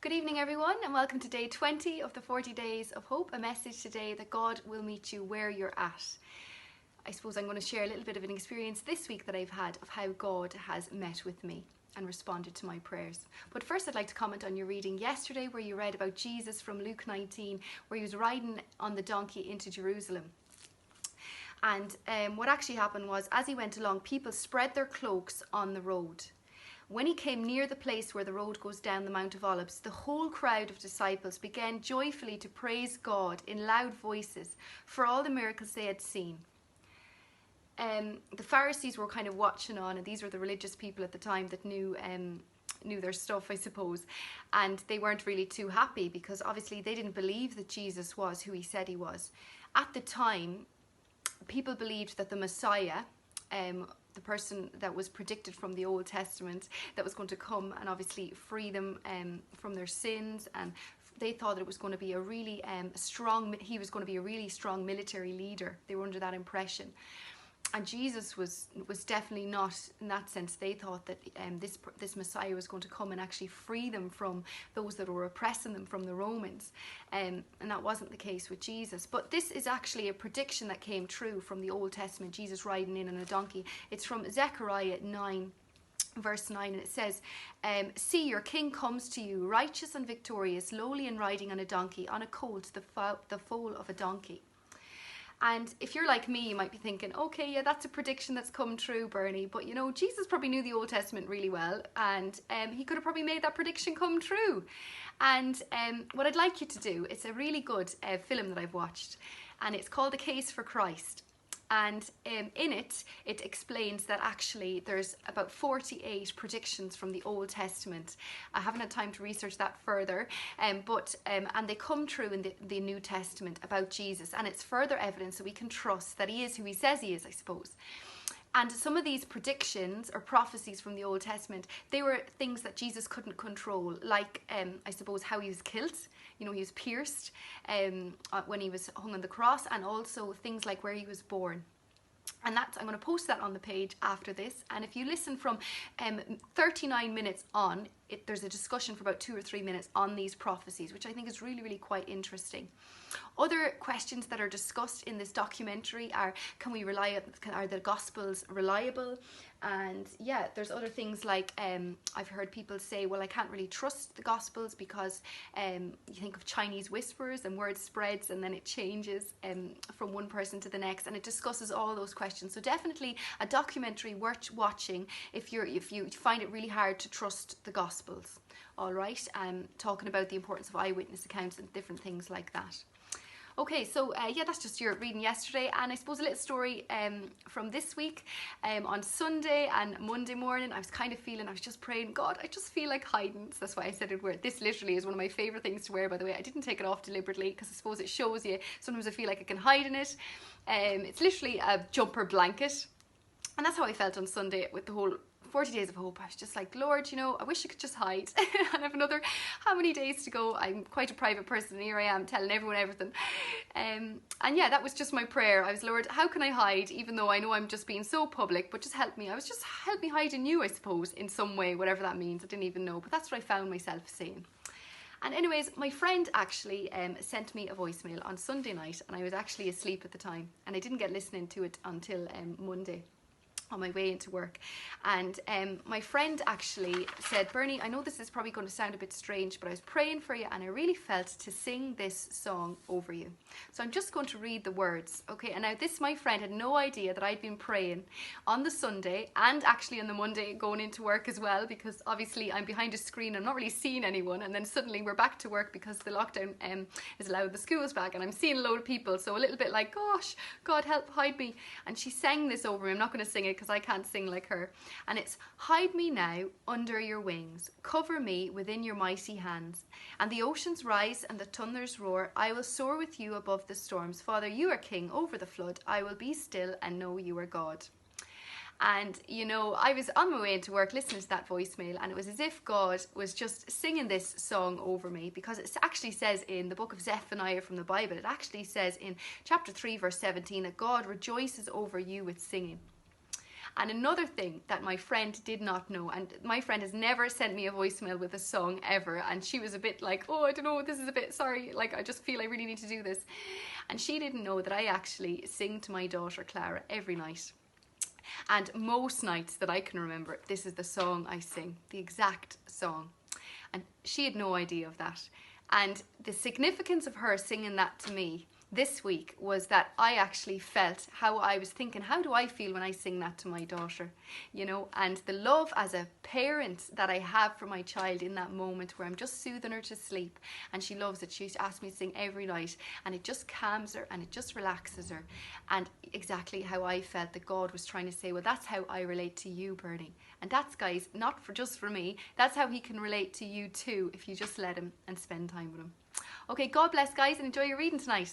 Good evening everyone, and welcome to day 20 of the 40 Days of Hope, a message today that God will meet you where you're at. I suppose I'm going to share a little bit of an experience this week that I've had of how God has met with me and responded to my prayers. But first I'd like to comment on your reading yesterday where you read about Jesus from Luke 19, where he was riding on the donkey into Jerusalem. And what actually happened was, as he went along, people spread their cloaks on the road. When he came near the place where the road goes down the Mount of Olives, the whole crowd of disciples began joyfully to praise God in loud voices for all the miracles they had seen. The Pharisees were kind of watching on, and these were the religious people at the time that knew their stuff, I suppose, and they weren't really too happy because obviously they didn't believe that Jesus was who he said he was. At the time, people believed that the Messiah, the person that was predicted from the Old Testament, that was going to come and obviously free them from their sins, and they thought that it was going to be a really he was going to be a really strong military leader. They were under that impression. And Jesus was definitely not in that sense. They thought that this Messiah was going to come and actually free them from those that were oppressing them from the Romans. And that wasn't the case with Jesus. But this is actually a prediction that came true from the Old Testament, Jesus riding in on a donkey. It's from Zechariah 9. Verse 9, and it says, "See, your king comes to you, righteous and victorious, lowly and riding on a donkey, on a colt, the foal of a donkey." And if you're like me, you might be thinking, okay, yeah, that's a prediction that's come true, Bernie. But you know, Jesus probably knew the Old Testament really well, and he could have probably made that prediction come true. And what I'd like you to do, it's a really good film that I've watched, and it's called A Case for Christ. And in it explains that actually there's about 48 predictions from the Old Testament. I haven't had time to research that further, and they come true in the New Testament about Jesus, and it's further evidence that we can trust that he is who he says he is, I suppose. And some of these predictions or prophecies from the Old Testament, they were things that Jesus couldn't control, like I suppose how he was killed. You know, he was pierced when he was hung on the cross, and also things like where he was born. And I'm going to post that on the page after this. And if you listen from 39 minutes on, there's a discussion for about 2 or 3 minutes on these prophecies, which I think is really, really quite interesting. Other questions that are discussed in this documentary are, are the Gospels reliable? And yeah, there's other things like, I've heard people say, well, I can't really trust the Gospels because you think of Chinese whispers and word spreads and then it changes from one person to the next, and it discusses all those questions. So definitely a documentary worth watching if you find it really hard to trust the Gospels. All right, talking about the importance of eyewitness accounts and different things like that. Okay, so yeah, that's just your reading yesterday, and I suppose a little story from this week. On Sunday and Monday morning, I was just praying, God, I just feel like hiding. So that's why I said I'd wear it. This literally is one of my favourite things to wear, by the way. I didn't take it off deliberately because I suppose it shows you. Sometimes I feel like I can hide in it. It's literally a jumper blanket. And that's how I felt on Sunday with the whole 40 Days of Hope. I was just like, Lord, you know, I wish I could just hide. And I have another, how many days to go? I'm quite a private person, and here I am telling everyone everything. And yeah, that was just my prayer. I was, Lord, how can I hide, even though I know I'm just being so public, but just help me. Help me hide in you, I suppose, in some way, whatever that means. I didn't even know, but that's what I found myself saying. And anyways, my friend actually sent me a voicemail on Sunday night, and I was actually asleep at the time, and I didn't get listening to it until Monday, on my way into work. And my friend actually said, Bernie, I know this is probably going to sound a bit strange, but I was praying for you and I really felt to sing this song over you. So I'm just going to read the words, okay? And now my friend had no idea that I'd been praying on the Sunday and actually on the Monday going into work as well, because obviously I'm behind a screen, I'm not really seeing anyone, and then suddenly we're back to work because the lockdown has allowed the schools back, and I'm seeing a load of people, so a little bit like, gosh, God help, hide me. And she sang this over me. I'm not going to sing it because I can't sing like her. And it's, hide me now under your wings, cover me within your mighty hands, and the oceans rise and the thunders roar. I will soar with you above the storms. Father, you are king over the flood. I will be still and know you are God. And you know, I was on my way into work listening to that voicemail, and it was as if God was just singing this song over me, because it actually says in the book of Zephaniah from the Bible, it actually says in chapter 3 verse 17 that God rejoices over you with singing. And another thing that my friend did not know, and my friend has never sent me a voicemail with a song ever, and she was a bit like, oh, I don't know, this is a bit, sorry, like I just feel I really need to do this. And she didn't know that I actually sing to my daughter Clara every night. And most nights that I can remember, this is the song I sing, the exact song. And she had no idea of that. And the significance of her singing that to me this week was that I actually felt how I was thinking, how do I feel when I sing that to my daughter? You know, and the love as a parent that I have for my child in that moment where I'm just soothing her to sleep and she loves it. She asks me to sing every night and it just calms her and it just relaxes her. And exactly how I felt that God was trying to say, well, that's how I relate to you, Bernie. And that's, guys, not for just for me. That's how he can relate to you too if you just let him and spend time with him. Okay, God bless, guys, and enjoy your reading tonight.